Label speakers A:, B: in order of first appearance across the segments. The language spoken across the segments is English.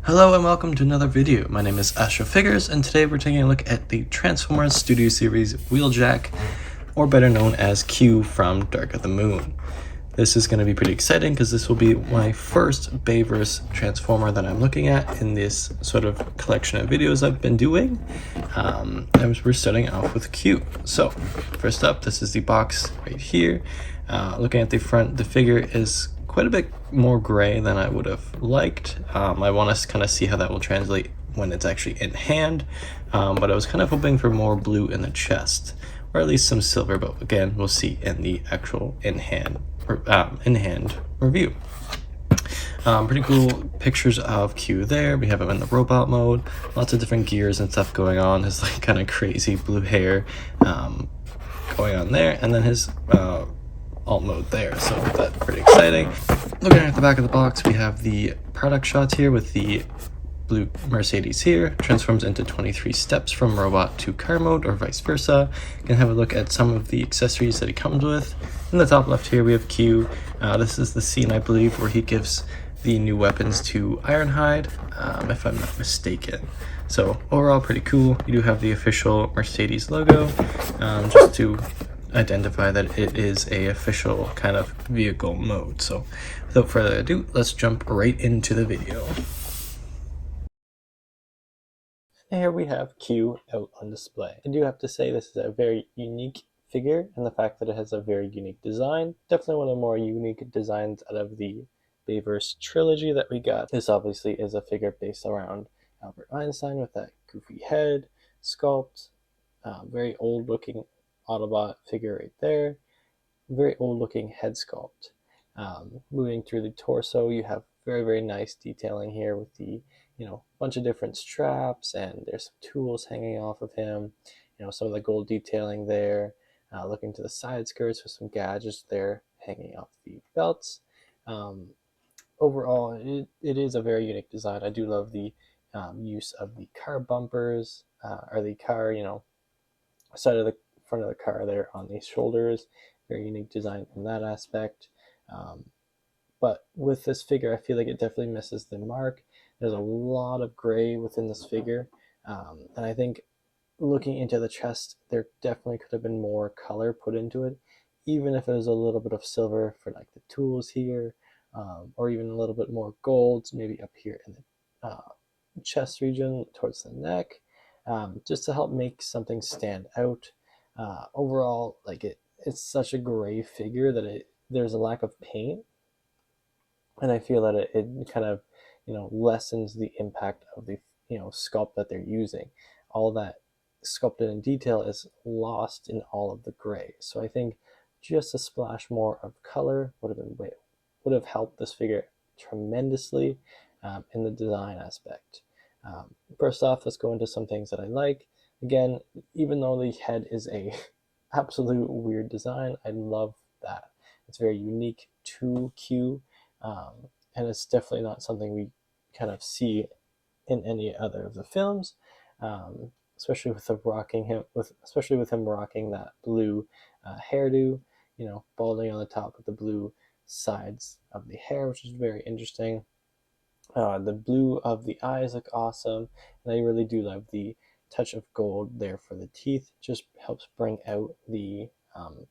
A: Hello and welcome to another video. My name is Astro Figures, and today we're taking a look at the Transformers Studio Series Wheeljack, or better known as Q from Dark of the Moon. This is going to be pretty exciting because this will be my first Bayverse Transformer that I'm looking at in this sort of collection of videos I've been doing. We're starting off with Q. So first up, this is the box right here. Looking at the front, the figure is quite a bit more gray than I would have liked. I want to kind of see how that will translate when it's actually in hand, but I was kind of hoping for more blue in the chest, or at least some silver, but again, we'll see in the actual in-hand review. Pretty cool pictures of Q there. We have him in the robot mode, lots of different gears and stuff going on. His like kind of crazy blue hair going on there, and then his alt mode there, so that's pretty exciting. Looking at the back of the box, we have the product shots here with the blue Mercedes here. Transforms into 23 steps from robot to car mode, or vice versa. You can have a look at some of the accessories that he comes with. In the top left here, we have Q. This is the scene, I believe, where he gives the new weapons to Ironhide, if I'm not mistaken. So overall, pretty cool. You do have the official Mercedes logo, just to identify that it is a official kind of vehicle mode. So without further ado, let's jump right into the video. And here we have Q out on display. I do have to say this is a very unique figure, and the fact that it has a very unique design. Definitely one of the more unique designs out of the Bayverse trilogy that we got. This obviously is a figure based around Albert Einstein with that goofy head sculpt, very old looking Autobot figure right there, very old looking head sculpt. Moving through the torso, you have very nice detailing here with the bunch of different straps, and there's some tools hanging off of him, some of the gold detailing there. Looking to the side skirts with some gadgets there hanging off the belts. Overall, it is a very unique design. I do love the use of the car bumpers, or the car side of the front of the car there on these shoulders. Very unique design from that aspect. But with this figure, I feel like it definitely misses the mark. There's a lot of gray within this figure, and I think looking into the chest, there definitely could have been more color put into it, even if it was a little bit of silver for like the tools here, or even a little bit more gold, maybe up here in the chest region towards the neck, just to help make something stand out. Overall, like it's such a gray figure that there's a lack of paint, and I feel that it kind of lessens the impact of the sculpt that they're using. All that sculpted in detail is lost in all of the gray. So I think just a splash more of color would have helped this figure tremendously in the design aspect. First off, let's go into some things that I like. Again, even though the head is a absolute weird design, I love that. It's very unique to Q, and it's definitely not something we kind of see in any other of the films, especially with him rocking that blue hairdo, balding on the top with the blue sides of the hair, which is very interesting. The blue of the eyes look awesome, and I really do love the touch of gold there for the teeth. Just helps bring out the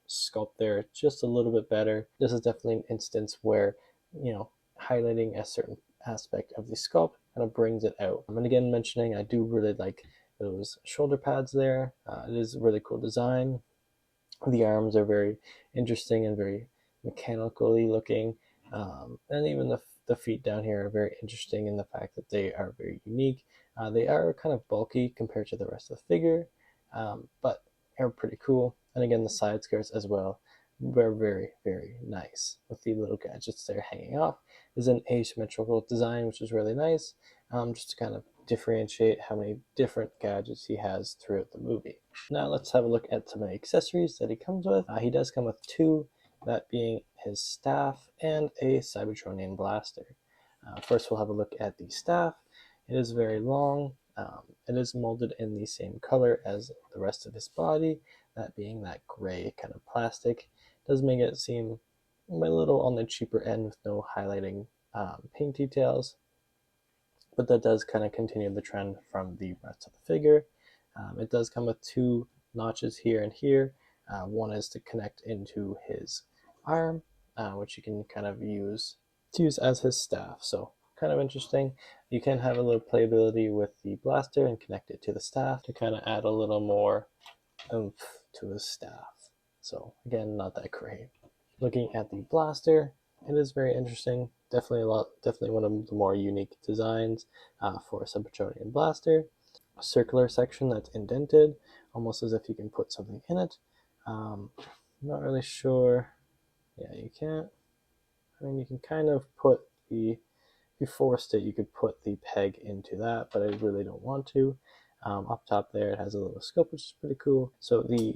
A: sculpt there just a little bit better. This is definitely an instance where highlighting a certain aspect of the sculpt kind of brings it out. And again, mentioning I do really like those shoulder pads there. It is a really cool design. The arms are very interesting and very mechanically looking, and even the feet down here are very interesting in the fact that they are very unique. They are kind of bulky compared to the rest of the figure, but are pretty cool. And again, the side skirts as well were very nice with the little gadgets there hanging off. Is an asymmetrical design, which is really nice, just to kind of differentiate how many different gadgets he has throughout the movie. Now let's have a look at some of the accessories that he comes with. He does come with two, that being his staff and a Cybertronian blaster. First, we'll have a look at the staff. It is very long. It is molded in the same color as the rest of his body, that being that gray kind of plastic. It does make it seem a little on the cheaper end with no highlighting paint details. but that does kind of continue the trend from the rest of the figure. It does come with 2 notches here and here. One is to connect into his arm, which you can kind of use to use as his staff. So kind of interesting. You can have a little playability with the blaster and connect it to the staff to kind of add a little more oomph to his staff. So again, not that great. Looking at the blaster, it is very interesting. Definitely one of the more unique designs for a Sub-Patronian blaster. A circular section that's indented, almost as if you can put something in it. I'm not really sure. Yeah, you can't. I mean, you can kind of put the, if you forced it, you could put the peg into that, but I really don't want to. Up top there, it has a little scope, which is pretty cool. So the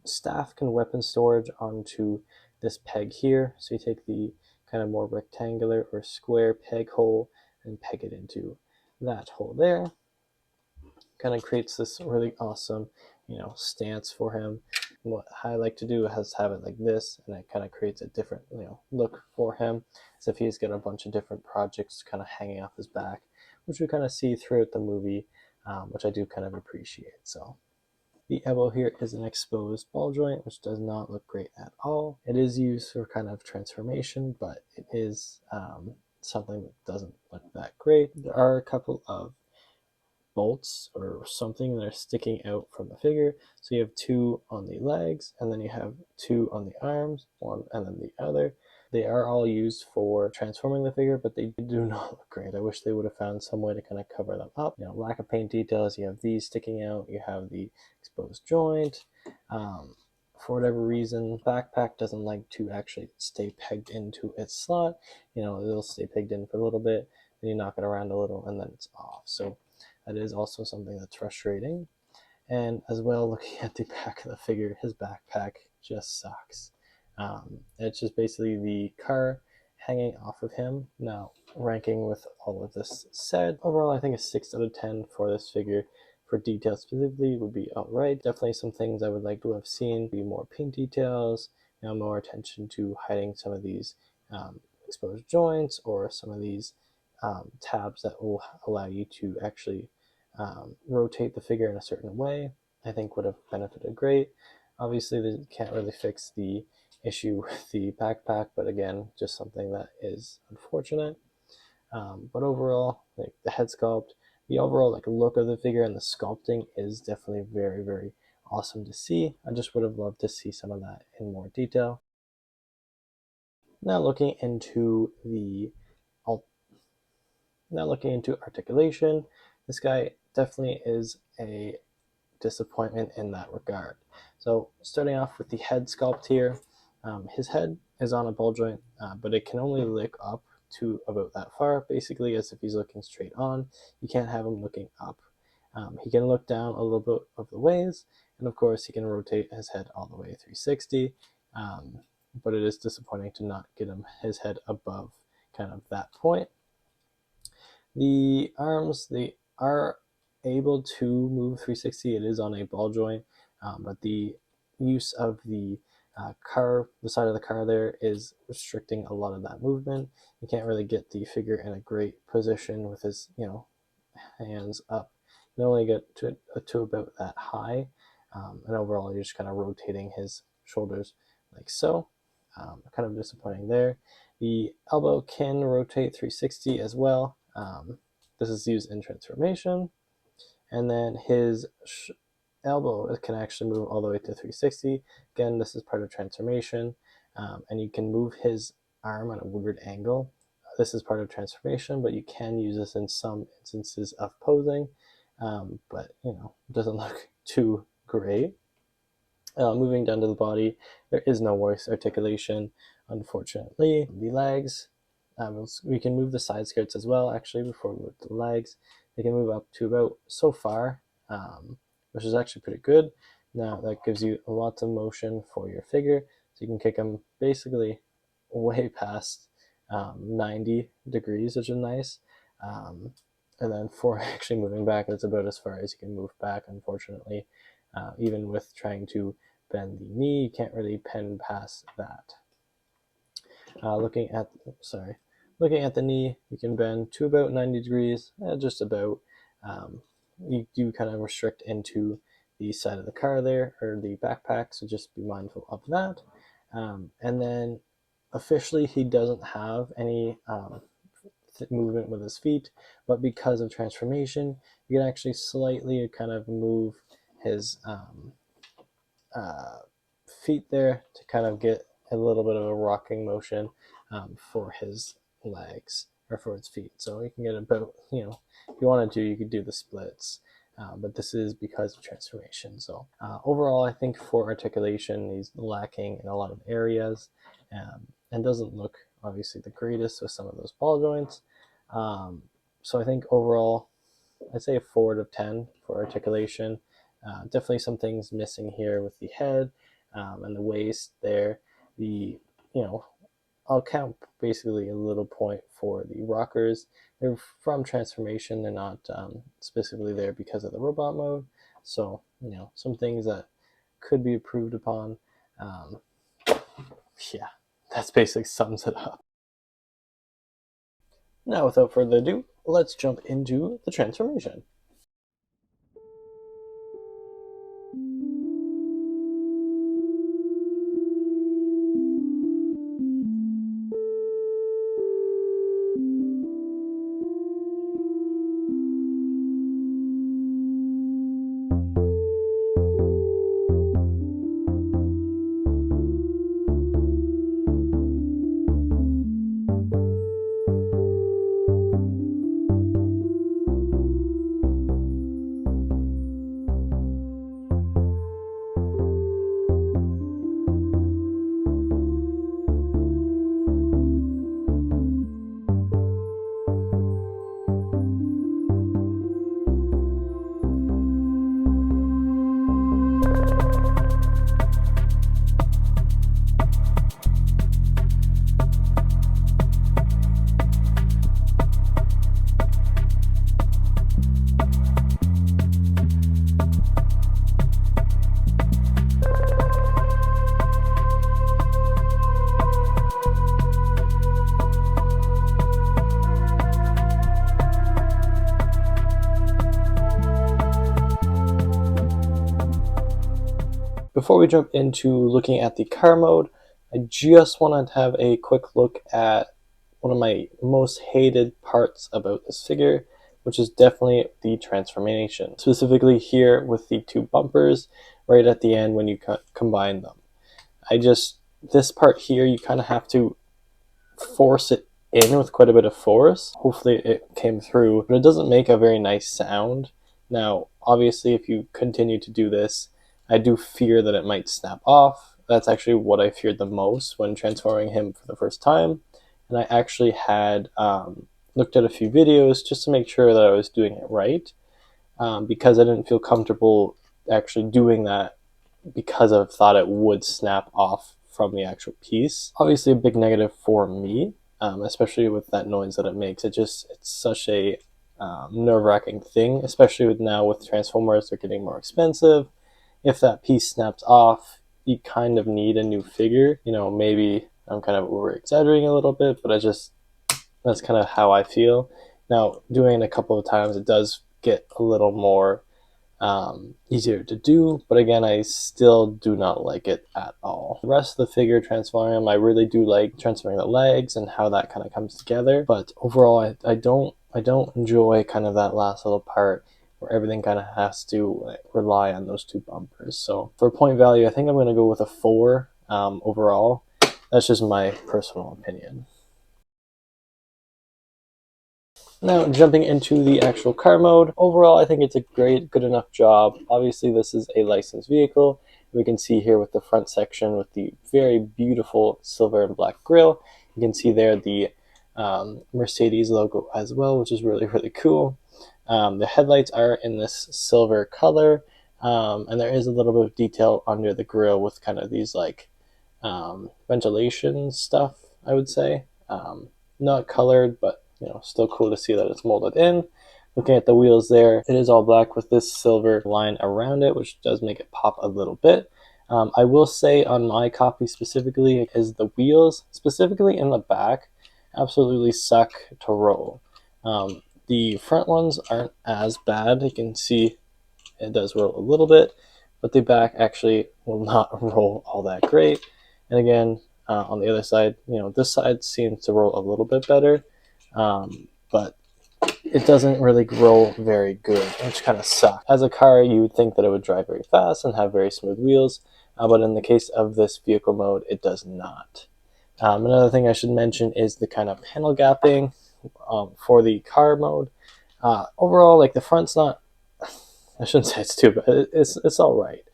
A: staff can weapon storage onto this peg here. So you take the kind of more rectangular or square peg hole and peg it into that hole there. Kind of creates this really awesome, stance for him. What I like to do is have it like this, and it kind of creates a different, look for him, as if he's got a bunch of different projects kind of hanging off his back, which we kind of see throughout the movie, which I do kind of appreciate. So the elbow here is an exposed ball joint, which does not look great at all. It is used for kind of transformation, but it is something that doesn't look that great. There are a couple of bolts or something that are sticking out from the figure. So you have 2 on the legs, and then you have 2 on the arms, one and then the other. They are all used for transforming the figure, but they do not look great. I wish they would have found some way to kind of cover them up. Lack of paint details. You have these sticking out. You have the exposed joint. For whatever reason, backpack doesn't like to actually stay pegged into its slot. It'll stay pegged in for a little bit, then you knock it around a little, and then it's off. So that is also something that's frustrating. And as well, looking at the back of the figure, his backpack just sucks. It's just basically the car hanging off of him. Now, ranking with all of this said, overall I think a 6 out of 10 for this figure. For details specifically would be alright. Definitely some things I would like to have seen. Be more paint details, more attention to hiding some of these exposed joints, or some of these tabs that will allow you to actually rotate the figure in a certain way. I think would have benefited great. Obviously, they can't really fix the issue with the backpack, but again, just something that is unfortunate. But overall, like the head sculpt, the overall look of the figure and the sculpting is definitely very, very awesome to see. I just would have loved to see some of that in more detail. Now looking into articulation, this guy definitely is a disappointment in that regard. So starting off with the head sculpt here, his head is on a ball joint, but it can only look up to about that far, basically as if he's looking straight on. You can't have him looking up. He can look down a little bit of the ways, and of course he can rotate his head all the way 360, but it is disappointing to not get his head above kind of that point. The arms, they are able to move 360. It is on a ball joint, but the use of the the side of the car there is restricting a lot of that movement. You can't really get the figure in a great position with his, hands up. You can only get to about that high, and overall you're just kind of rotating his shoulders like so. Kind of disappointing there. The elbow can rotate 360 as well. This is used in transformation, and then his elbow can actually move all the way to 360. Again, this is part of transformation, and you can move his arm at a weird angle. This is part of transformation, but you can use this in some instances of posing, but it doesn't look too great. Moving down to the body, there is no voice articulation, unfortunately. The legs, we can move the side skirts as well, actually, before we move to the legs. They can move up to about so far, which is actually pretty good. Now, that gives you lots of motion for your figure, so you can kick them basically way past 90 degrees, which is nice. And then for actually moving back, that's about as far as you can move back, unfortunately. Even with trying to bend the knee, you can't really pen past that. Looking at Looking at the knee, you can bend to about 90 degrees, just about. You do kind of restrict into the side of the car there, or the backpack, so just be mindful of that. And then officially, he doesn't have any movement with his feet, but because of transformation, you can actually slightly kind of move his uh, feet there to kind of get a little bit of a rocking motion for his legs or for his feet. So you can get about, if you wanted to, you could do the splits. But this is because of transformation. So overall, I think for articulation, he's lacking in a lot of areas and doesn't look obviously the greatest with some of those ball joints. So I think overall, I'd say a 4 out of 10 for articulation. Definitely some things missing here with the head and the waist there. I'll count basically a little point for the rockers. They're from transformation. They're not specifically there because of the robot mode. So, some things that could be improved upon. Yeah, that's basically sums it up. Now, without further ado, let's jump into the transformation. Before we jump into looking at the car mode, I just want to have a quick look at one of my most hated parts about this figure, which is definitely the transformation. Specifically here with the two bumpers right at the end when you combine them. This part here, you kind of have to force it in with quite a bit of force. Hopefully it came through, but it doesn't make a very nice sound. Now, obviously, if you continue to do this, I do fear that it might snap off. That's actually what I feared the most when transforming him for the first time. And I actually had looked at a few videos just to make sure that I was doing it right, because I didn't feel comfortable actually doing that because I thought it would snap off from the actual piece. Obviously a big negative for me, especially with that noise that it makes. It's such a nerve-wracking thing, especially with Transformers. They're getting more expensive. If that piece snaps off, you kind of need a new figure. Maybe I'm kind of over-exaggerating a little bit, but that's kind of how I feel. Now, doing it a couple of times, it does get a little more easier to do, but again, I still do not like it at all. The rest of the figure transforming, I really do like transforming the legs and how that kind of comes together, but overall, I don't enjoy kind of that last little part where everything kind of has to rely on those two bumpers. So for point value, I think I'm going to go with a 4 overall. That's just my personal opinion. Now, jumping into the actual car mode, overall, I think it's a good enough job. Obviously, this is a licensed vehicle. We can see here with the front section with the very beautiful silver and black grille. You can see there the Mercedes logo as well, which is really, really cool. The headlights are in this silver color, and there is a little bit of detail under the grille with kind of these ventilation stuff, I would say. Not colored, but still cool to see that it's molded in. Looking at the wheels there, it is all black with this silver line around it, which does make it pop a little bit. I will say on my copy specifically is the wheels, specifically in the back, absolutely suck to roll. The front ones aren't as bad. You can see it does roll a little bit, but the back actually will not roll all that great. And again, on the other side, this side seems to roll a little bit better, but it doesn't really roll very good, which kind of sucks. As a car, you would think that it would drive very fast and have very smooth wheels, but in the case of this vehicle mode, it does not. Another thing I should mention is the kind of panel gapping for the car mode. Overall, like the front's not, I shouldn't say it's too bad. It's all right.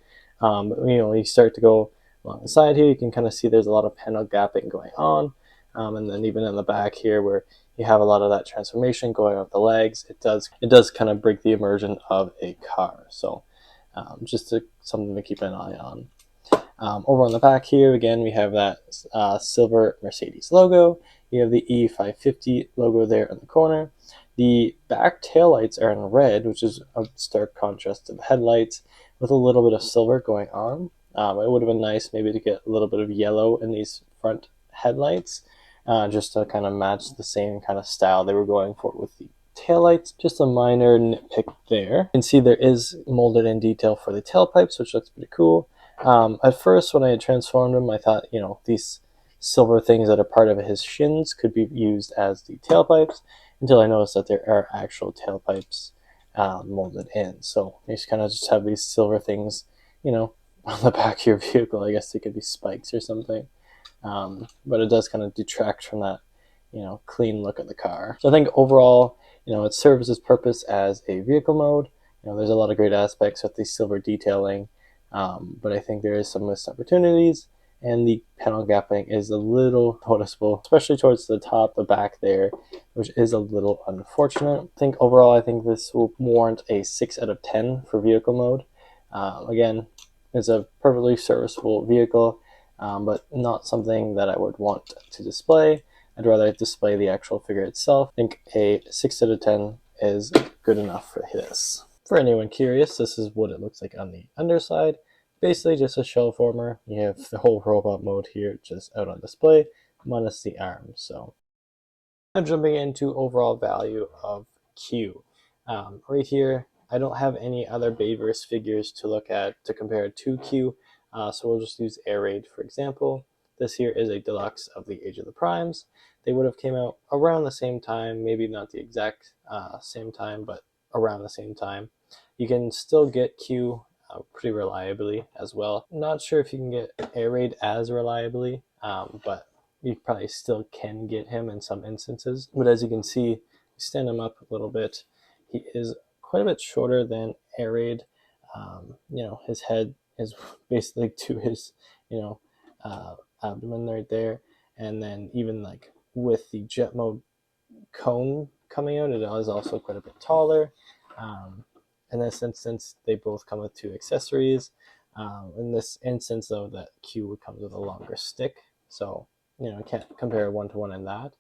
A: But, you start to go along the side here, you can kind of see there's a lot of panel gapping going on. And then even in the back here where you have a lot of that transformation going up the legs, it does kind of break the immersion of a car. So just something to keep an eye on. Over on the back here, again, we have that silver Mercedes logo. You have the E550 logo there in the corner. The back taillights are in red, which is a stark contrast to the headlights, with a little bit of silver going on. It would have been nice maybe to get a little bit of yellow in these front headlights, just to kind of match the same kind of style they were going for with the taillights. Just a minor nitpick there. You can see there is molded in detail for the tailpipes, which looks pretty cool. At first, when I had transformed him, I thought, these silver things that are part of his shins could be used as the tailpipes, until I noticed that there are actual tailpipes molded in. So you just have these silver things, on the back of your vehicle. I guess they could be spikes or something. But it does kind of detract from that, clean look of the car. So I think overall, it serves its purpose as a vehicle mode. There's a lot of great aspects with the silver detailing, but I think there is some missed opportunities, and the panel gapping is a little noticeable, especially towards the top, the back there, which is a little unfortunate. I think this will warrant a 6 out of 10 for vehicle mode. Again, it's a perfectly serviceable vehicle, but not something that I would want to display. I'd rather display the actual figure itself. I think a 6 out of 10 is good enough for this. For anyone curious, this is what it looks like on the underside. Basically just a shell former. You have the whole robot mode here just out on display, minus the arms. So now jumping into overall value of Q. Right here, I don't have any other Bayverse figures to look at to compare to Q, so we'll just use Air Raid for example. This here is a deluxe of the Age of the Primes. They would have came out around the same time, maybe not the exact same time, but around the same time. You can still get Q pretty reliably as well. Not sure if you can get Air Raid as reliably, but you probably still can get him in some instances. But as you can see, stand him up a little bit, he is quite a bit shorter than Air Raid. His head is basically to his, abdomen right there. And then even like with the jet mode cone coming out, it is also quite a bit taller. In this instance, they both come with 2 accessories. In this instance, though, that Q would come with a longer stick, so I can't compare 1-to-1 in that.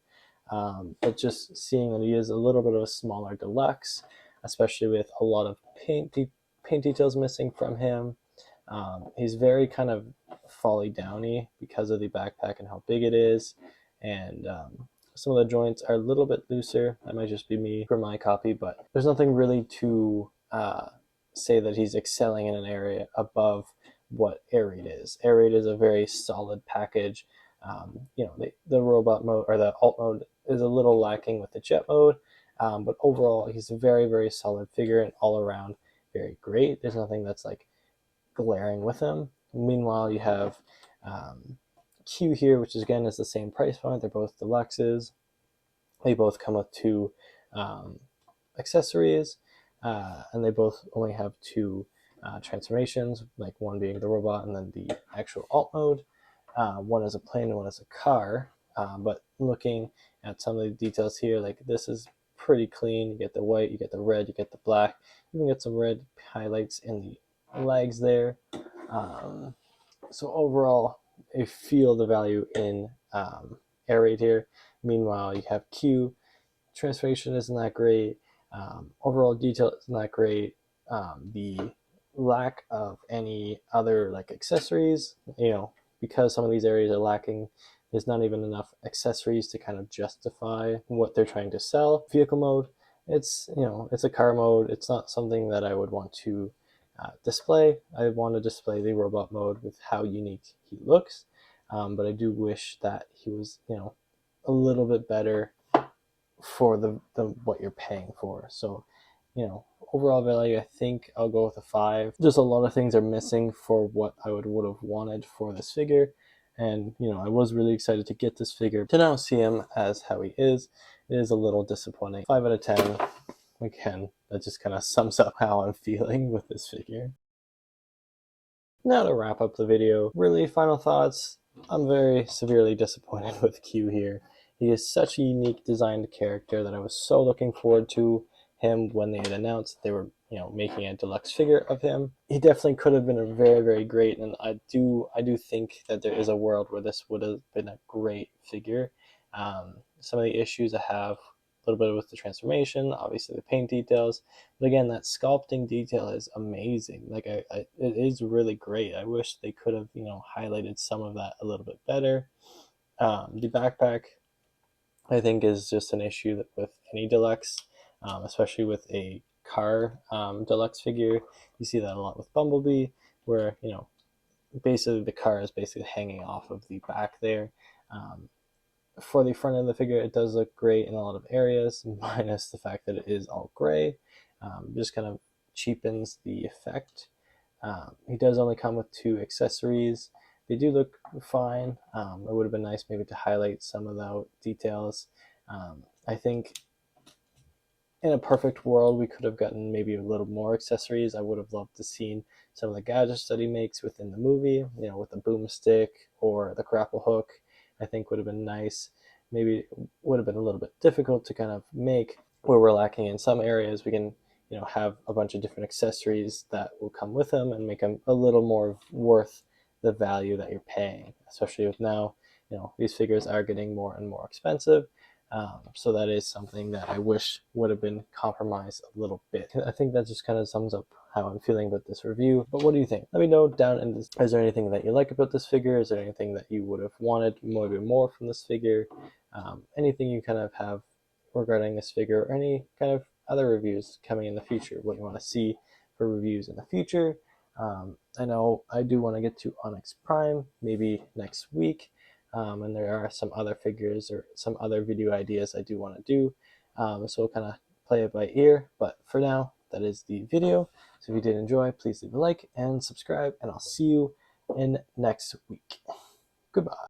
A: But just seeing that he is a little bit of a smaller deluxe, especially with a lot of paint details missing from him. He's very kind of folly downy because of the backpack and how big it is, and some of the joints are a little bit looser. That might just be me for my copy, but there's nothing really to say that he's excelling in an area above what Air Raid is. Air Raid is a very solid package. The robot mode or the alt mode is a little lacking with the jet mode, but overall he's a very, very solid figure and all around very great. There's nothing that's like glaring with him. Meanwhile, you have Q here, which is again is the same price point. They're both deluxes. They both come with 2 accessories, and they both only have 2 transformations, like one being the robot and then the actual alt mode. One is a plane and one is a car. But looking at some of the details here, like this is pretty clean. You get the white, you get the red, you get the black. You can get some red highlights in the legs there. So overall, I feel the value in Air Raid here. Meanwhile, you have Q. Transformation isn't that great. Overall detail isn't that great. The lack of any other like accessories, because some of these areas are lacking there's not even enough accessories to kind of justify what they're trying to sell. Vehicle mode, it's, you know, it's a car mode. It's not something that I would want to display. I want to display the robot mode with how unique he looks, but I do wish that he was, you know, a little bit better for the what you're paying for. So, you know, overall value, I think I'll go with a 5. Just a lot of things are missing for what I would have wanted for this figure. And, you know, I was really excited to get this figure. To now see him as how he is, it is a little disappointing. 5 out of 10. Again, that just kind of sums up how I'm feeling with this figure. Now to wrap up the video, really final thoughts. I'm very severely disappointed with Q here. He is such a unique designed character that I was so looking forward to him when they had announced that they were, you know, making a deluxe figure of him. He definitely could have been a very, very great, and I do think that there is a world where this would have been a great figure. Some of the issues I have, a little bit with the transformation, obviously the paint details, but again, that sculpting detail is amazing. Like it is really great. I wish they could have, you know, highlighted some of that a little bit better. The backpack, I think, is just an issue that with any deluxe, especially with a car deluxe figure. You see that a lot with Bumblebee, where, you know, basically the car is basically hanging off of the back there. For the front of the figure, it does look great in a lot of areas, minus the fact that it is all gray. Just kind of cheapens the effect. He does only come with 2 accessories. They do look fine. It would have been nice maybe to highlight some of the details. I think in a perfect world, we could have gotten maybe a little more accessories. I would have loved to seen some of the gadgets that he makes within the movie, you know, with the boomstick or the grapple hook. I think would have been nice. Maybe would have been a little bit difficult to kind of make, where we're lacking in some areas. We can, you know, have a bunch of different accessories that will come with them and make them a little more worth the value that you're paying, especially with now, you know, these figures are getting more and more expensive. So that is something that I wish would have been compromised a little bit. I think that just kind of sums up how I'm feeling about this review. But what do you think? Let me know down in this. Is there anything that you like about this figure? Is there anything that you would have wanted maybe more from this figure? Anything you kind of have regarding this figure, or any kind of other reviews coming in the future, what you want to see for reviews in the future. I know I do want to get to Onyx Prime maybe next week. And there are some other figures or some other video ideas I do want to do. So we'll kind of play it by ear. But for now, that is the video. So if you did enjoy, please leave a like and subscribe, and I'll see you in next week. Goodbye.